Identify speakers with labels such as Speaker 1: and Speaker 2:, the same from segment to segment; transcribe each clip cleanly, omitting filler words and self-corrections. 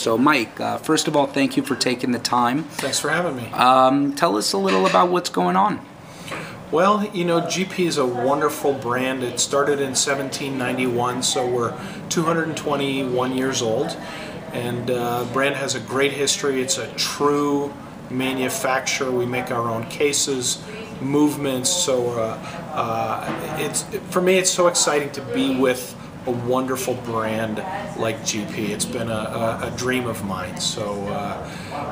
Speaker 1: So Mike, first of all, thank you for taking the time.
Speaker 2: Thanks for having me.
Speaker 1: Tell us a little about what's going on.
Speaker 2: Well, you know, GP is a wonderful brand. It started in 1791, so we're 221 years old. And the brand has a great history. It's a true manufacturer. We make our own cases, movements. So for me, it's so exciting to be with a wonderful brand like GP. It's been a dream of mine. So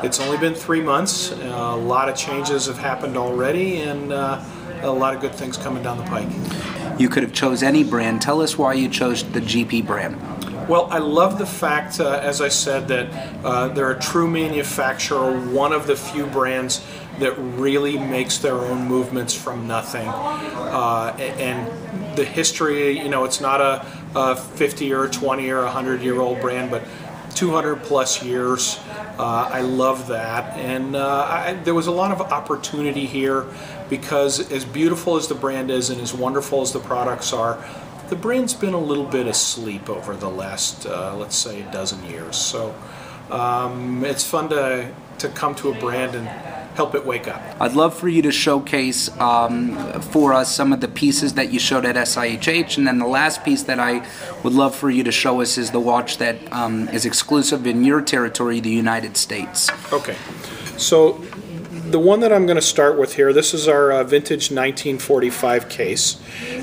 Speaker 2: it's only been 3 months. A lot of changes have happened already, and a lot of good things coming down the pike.
Speaker 1: You could have chose any brand. Tell us why you chose the GP brand.
Speaker 2: Well, I love the fact, as I said, that they're a true manufacturer, one of the few brands that really makes their own movements from nothing. And the history, you know, it's not a 50 or a 20 or 100-year-old brand, but 200 plus years. I love that. And there was a lot of opportunity here because as beautiful as the brand is and as wonderful as the products are, the brand's been a little bit asleep over the last, let's say, a dozen years. So it's fun to come to a brand and help it wake up.
Speaker 1: I'd love for you to showcase for us some of the pieces that you showed at SIHH, and then the last piece that I would love for you to show us is the watch that is exclusive in your territory, the United States.
Speaker 2: Okay, so the one that I'm going to start with here, this is our vintage 1945 case,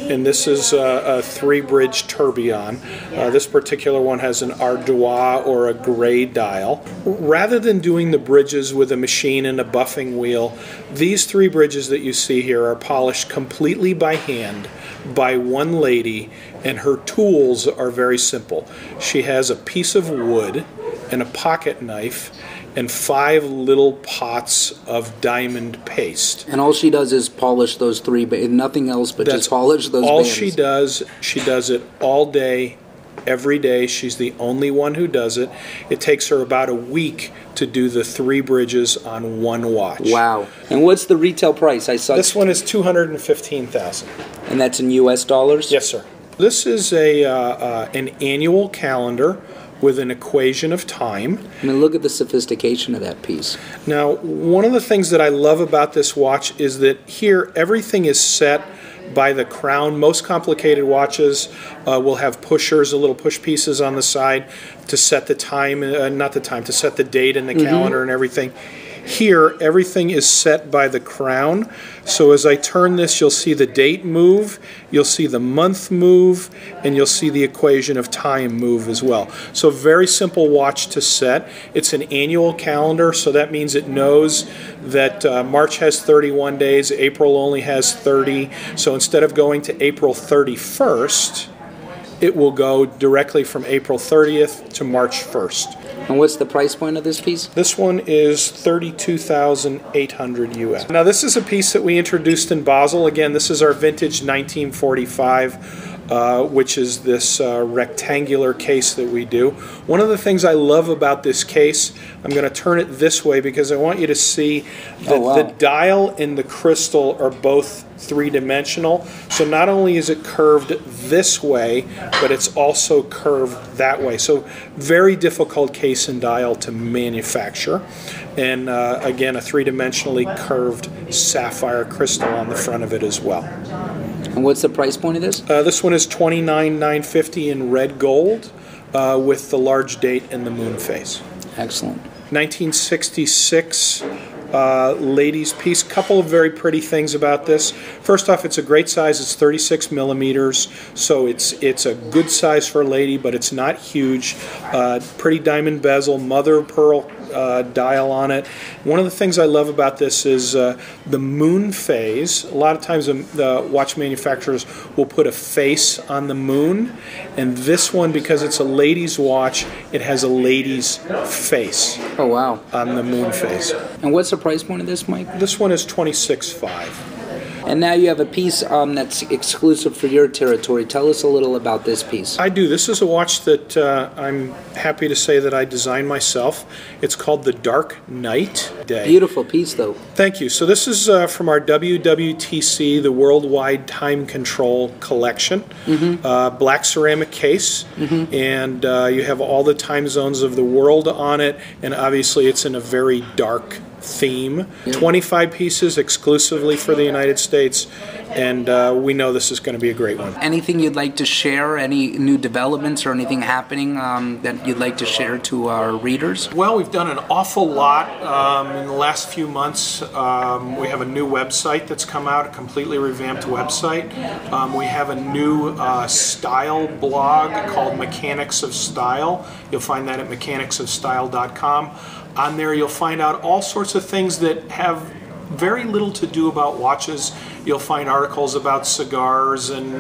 Speaker 2: and this is a 3-bridge tourbillon. This particular one has an ardoise or a gray dial. Rather than doing the bridges with a machine and a buffing wheel, these 3 bridges that you see here are polished completely by hand by one lady, and her tools are very simple. She has a piece of wood and a pocket knife and 5 little pots of diamond paste.
Speaker 1: And all she does is polish those 3, nothing else but just polish those
Speaker 2: all
Speaker 1: bands.
Speaker 2: she does. She does it all day, every day. She's the only one who does it. It takes her about a week to do the 3 bridges on one watch.
Speaker 1: Wow. And what's the retail price? I saw
Speaker 2: this one is $215,000.
Speaker 1: And that's in US dollars?
Speaker 2: Yes, sir. This is an annual calendar with an equation of time.
Speaker 1: I mean, look at the sophistication of that piece.
Speaker 2: Now, one of the things that I love about this watch is that here everything is set by the crown. Most complicated watches will have pushers, little push pieces on the side to set the time, to set the date and the calendar and everything. Here, everything is set by the crown. So as I turn this, you'll see the date move, you'll see the month move, and you'll see the equation of time move as well. So very simple watch to set. It's an annual calendar, so that means it knows that March has 31 days, April only has 30. So instead of going to April 31st, it will go directly from April 30th to March 1st.
Speaker 1: And what's the price point of this piece?
Speaker 2: This one is $32,800 US. Now this is a piece that we introduced in Basel. Again, this is our vintage 1945, which is this rectangular case that we do. One of the things I love about this case, I'm going to turn it this way because I want you to see that the dial and the crystal are both 3-dimensional. So not only is it curved this way, but it's also curved that way. So very difficult case and dial to manufacture. And again, a 3-dimensionally curved sapphire crystal on the front of it as well.
Speaker 1: And what's the price point of this?
Speaker 2: This one is $29,950 in red gold with the large date and the moon face.
Speaker 1: Excellent.
Speaker 2: 1966 ladies piece. Couple of very pretty things about this. First off, it's a great size. It's 36 millimeters, so it's a good size for a lady, but it's not huge. Pretty diamond bezel, mother of pearl dial on it. One of the things I love about this is the moon phase. A lot of times the watch manufacturers will put a face on the moon, and this one, because it's a lady's watch, it has a lady's face.
Speaker 1: Oh wow!
Speaker 2: On the moon phase.
Speaker 1: And what's the price point of this, Mike?
Speaker 2: This one is $26,500.
Speaker 1: And now you have a piece that's exclusive for your territory. Tell us a little about this piece.
Speaker 2: I do. This is a watch that I'm happy to say that I designed myself. It's called the Dark Knight Day.
Speaker 1: Beautiful piece, though.
Speaker 2: Thank you. So this is from our WWTC, the Worldwide Time Control Collection. Black ceramic case, and you have all the time zones of the world on it, and obviously it's in a very dark theme. 25 pieces exclusively for the United States, and we know this is going to be a great one.
Speaker 1: Anything you'd like to share? Any new developments or anything happening that you'd like to share to our readers?
Speaker 2: Well, we've done an awful lot in the last few months. We have a new website that's come out, a completely revamped website. We have a new style blog called Mechanics of Style. You'll find that at mechanicsofstyle.com. On there you'll find out all sorts of things that have very little to do about watches. You'll find articles about cigars and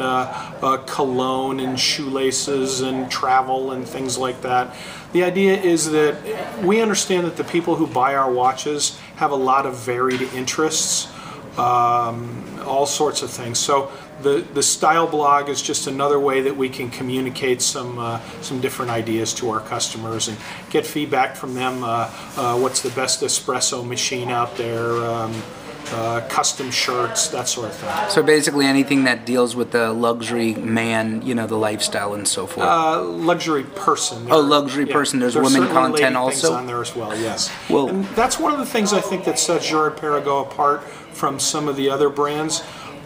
Speaker 2: cologne and shoelaces and travel and things like that. The idea is that we understand that the people who buy our watches have a lot of varied interests, all sorts of things. So the style blog is just another way that we can communicate some different ideas to our customers and get feedback from them. What's the best espresso machine out there? Custom shirts, that sort of thing.
Speaker 1: So basically anything that deals with the luxury man, you know, the lifestyle and so forth.
Speaker 2: Luxury person.
Speaker 1: Oh, luxury person. There's women content also?
Speaker 2: On there as well, yes.
Speaker 1: Well,
Speaker 2: and that's one of the things I think that sets Girard-Perregaux apart from some of the other brands.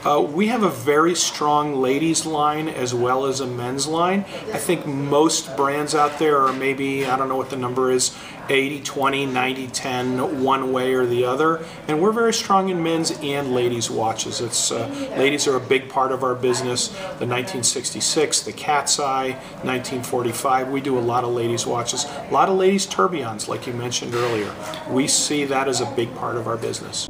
Speaker 2: We have a very strong ladies line as well as a men's line. I think most brands out there are maybe, I don't know what the number is, 80-20, 90-10, one way or the other. And we're very strong in men's and ladies watches. Ladies are a big part of our business. The 1966, the Cat's Eye, 1945, we do a lot of ladies watches. A lot of ladies tourbillons, like you mentioned earlier. We see that as a big part of our business.